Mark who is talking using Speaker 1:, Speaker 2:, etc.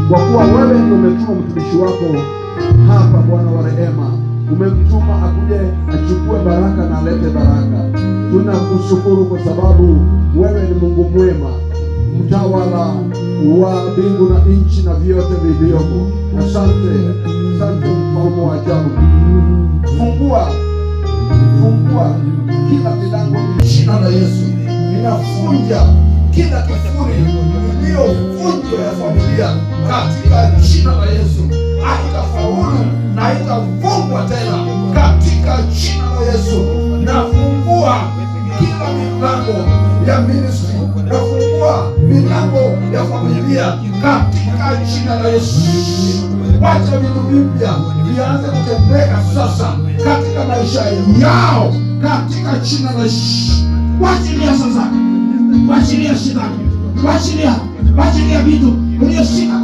Speaker 1: kwa kuwa wewe ndio umetuma mtumishi wako hapa, Bwana wa rehema, umemtuma akuje achukue baraka na alete baraka. Tunakushukuru kwa sababu wewe ni Mungu mwema, mtawala wa mbingu na nchi na vyote vilivyomo. Asante, asante mfalme wa ajabu. Fungua kila milango jina la Yesu. Ninafunja kila kifuri iliyovunjwa ya familia katika jina la Yesu. Haitafaulu na haitafungwa tena katika jina la Yesu. Nafungua kila milango ya ministry, nafungua milango ya familia katika jina la Yesu. Wacha vitu vipya vianze kutendeka sasa katika maisha yao katika jina la Yesu. Wachilia sasa, wachilia shida, wachilia vitu ulioshika